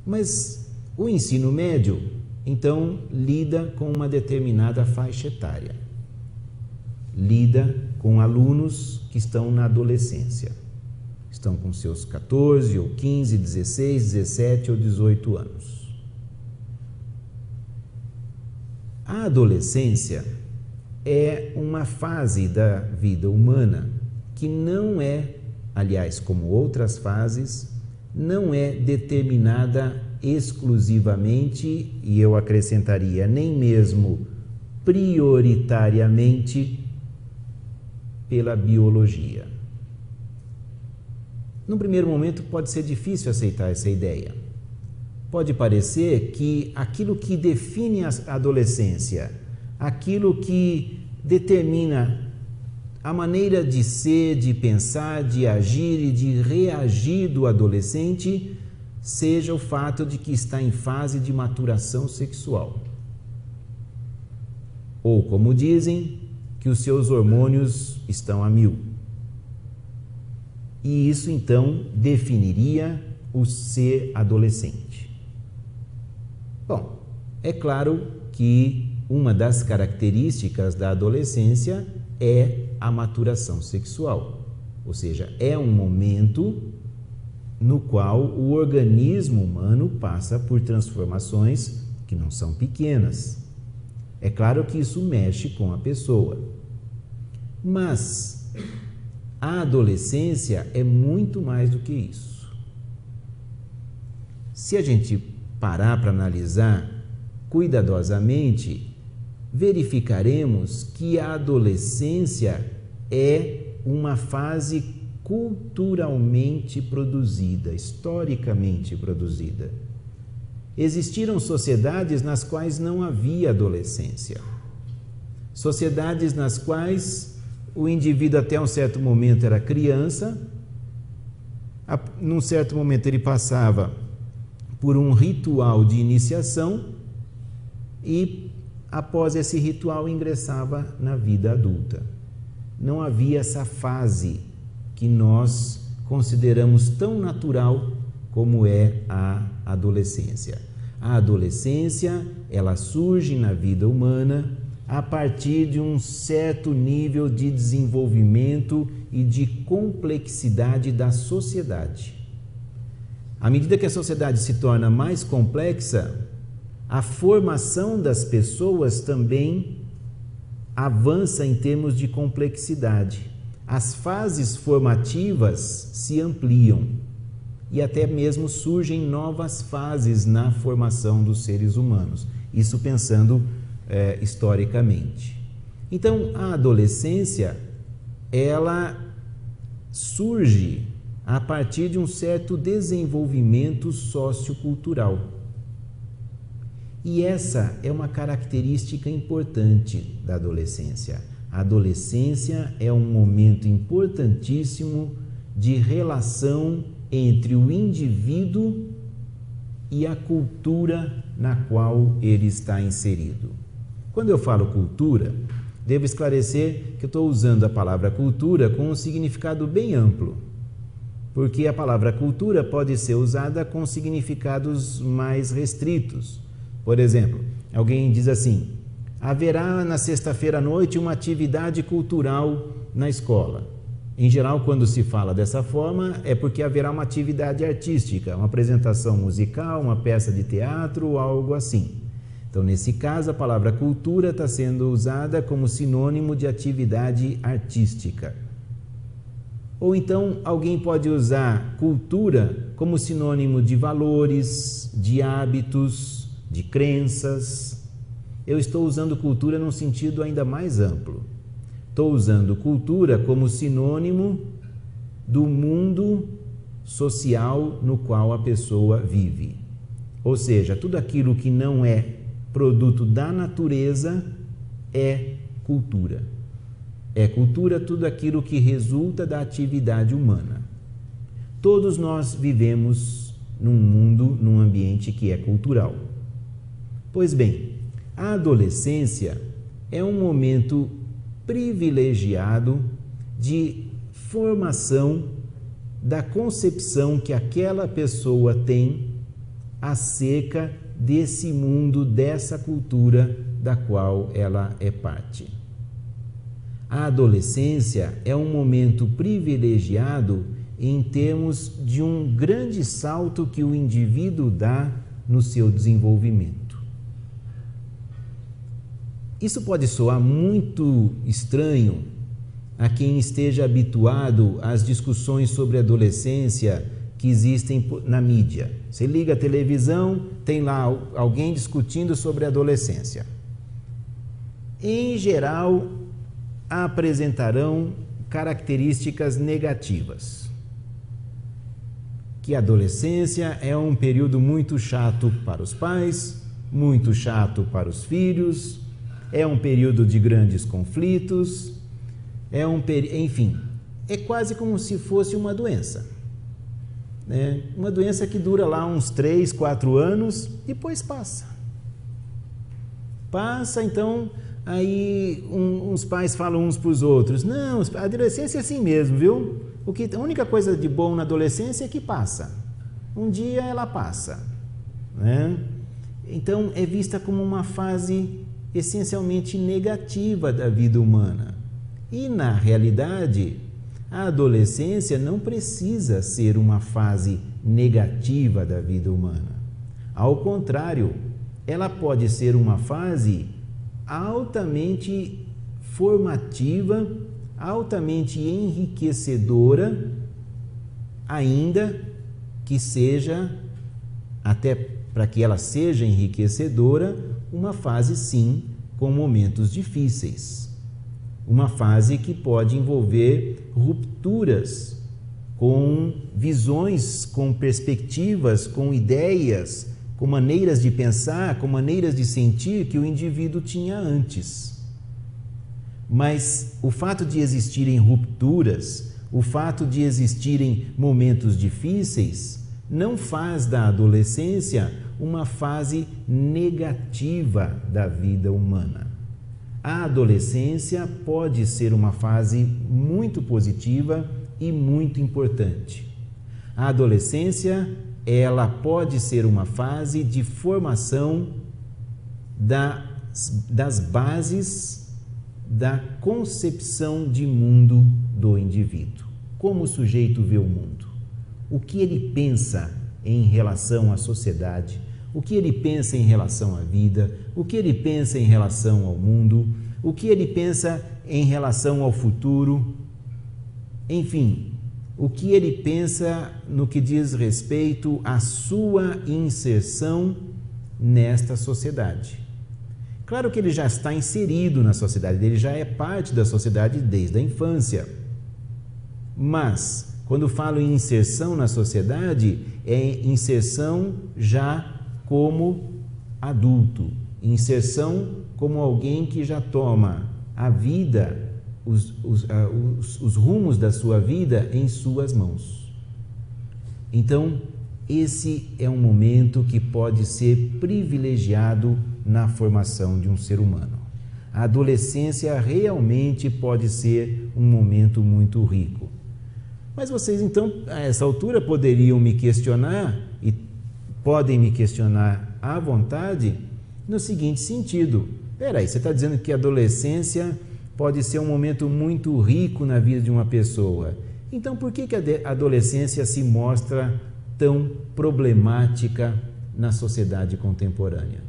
Mas o ensino médio, então, lida com uma determinada faixa etária. Lida com alunos que estão na adolescência. Estão com seus 14 ou 15, 16, 17 ou 18 anos. A adolescência é uma fase da vida humana que não é, aliás, como outras fases, não é determinada exclusivamente, e eu acrescentaria nem mesmo prioritariamente, pela biologia. Num primeiro momento pode ser difícil aceitar essa ideia. Pode parecer que aquilo que define a adolescência, aquilo que determina a maneira de ser, de pensar, de agir e de reagir do adolescente, seja o fato de que está em fase de maturação sexual. Ou, como dizem, que os seus hormônios estão a 1000. E isso, então, definiria o ser adolescente. Bom, é claro que uma das características da adolescência é a maturação sexual, ou seja, é um momento no qual o organismo humano passa por transformações que não são pequenas. É claro que isso mexe com a pessoa, mas a adolescência é muito mais do que isso. Se a gente parar para analisar cuidadosamente, verificaremos que a adolescência é uma fase culturalmente produzida, historicamente produzida. Existiram sociedades nas quais não havia adolescência. Sociedades nas quais o indivíduo até um certo momento era criança, num certo momento ele passava por um ritual de iniciação e, após esse ritual, ingressava na vida adulta. Não havia essa fase que nós consideramos tão natural como é a adolescência. A adolescência, ela surge na vida humana a partir de um certo nível de desenvolvimento e de complexidade da sociedade. À medida que a sociedade se torna mais complexa, a formação das pessoas também avança em termos de complexidade. As fases formativas se ampliam e até mesmo surgem novas fases na formação dos seres humanos. Isso pensando historicamente. Então, a adolescência, ela surge a partir de um certo desenvolvimento sociocultural. E essa é uma característica importante da adolescência. A adolescência é um momento importantíssimo de relação entre o indivíduo e a cultura na qual ele está inserido. Quando eu falo cultura, devo esclarecer que eu estou usando a palavra cultura com um significado bem amplo, porque a palavra cultura pode ser usada com significados mais restritos. Por exemplo, alguém diz assim: haverá na sexta-feira à noite uma atividade cultural na escola. Em geral, quando se fala dessa forma, é porque haverá uma atividade artística, uma apresentação musical, uma peça de teatro, algo assim. Então, nesse caso, a palavra cultura está sendo usada como sinônimo de atividade artística. Ou então, alguém pode usar cultura como sinônimo de valores, de hábitos, de crenças. Eu estou usando cultura num sentido ainda mais amplo. Estou usando cultura como sinônimo do mundo social no qual a pessoa vive. Ou seja, tudo aquilo que não é produto da natureza é cultura. É cultura tudo aquilo que resulta da atividade humana. Todos nós vivemos num mundo, num ambiente que é cultural. Pois bem, a adolescência é um momento privilegiado de formação da concepção que aquela pessoa tem acerca desse mundo, dessa cultura da qual ela é parte. A adolescência é um momento privilegiado em termos de um grande salto que o indivíduo dá no seu desenvolvimento. Isso pode soar muito estranho a quem esteja habituado às discussões sobre adolescência que existem na mídia. Você liga a televisão, tem lá alguém discutindo sobre adolescência. Em geral, apresentarão características negativas. Que a adolescência é um período muito chato para os pais, muito chato para os filhos, é um período de grandes conflitos, enfim, é quase como se fosse uma doença. Né? Uma doença que dura lá uns 3, 4 anos, depois passa. Passa, então, aí uns pais falam uns para os outros, não, a adolescência é assim mesmo, viu? A única coisa de bom na adolescência é que passa. Um dia ela passa. Né? Então, é vista como uma fase essencialmente negativa da vida humana. E, na realidade, a adolescência não precisa ser uma fase negativa da vida humana. Ao contrário, ela pode ser uma fase altamente formativa, altamente enriquecedora, ainda que seja, até para que ela seja enriquecedora, uma fase sim com momentos difíceis. Uma fase que pode envolver rupturas com visões, com perspectivas, com ideias, com maneiras de pensar, com maneiras de sentir que o indivíduo tinha antes. Mas o fato de existirem rupturas, o fato de existirem momentos difíceis, não faz da adolescência uma fase negativa da vida humana. A adolescência pode ser uma fase muito positiva e muito importante. A adolescência, ela pode ser uma fase de formação das bases da concepção de mundo do indivíduo. Como o sujeito vê o mundo, o que ele pensa em relação à sociedade, o que ele pensa em relação à vida, o que ele pensa em relação ao mundo, o que ele pensa em relação ao futuro, enfim, o que ele pensa no que diz respeito à sua inserção nesta sociedade. Claro que ele já está inserido na sociedade, ele já é parte da sociedade desde a infância. Mas, quando falo em inserção na sociedade, é inserção já como adulto, inserção como alguém que já toma a vida, os rumos da sua vida em suas mãos. Então, esse é um momento que pode ser privilegiado na formação de um ser humano. A adolescência realmente pode ser um momento muito rico. Mas vocês, então, a essa altura poderiam me questionar, e podem me questionar à vontade, no seguinte sentido: peraí, você está dizendo que a adolescência pode ser um momento muito rico na vida de uma pessoa. Então, por que a adolescência se mostra tão problemática na sociedade contemporânea?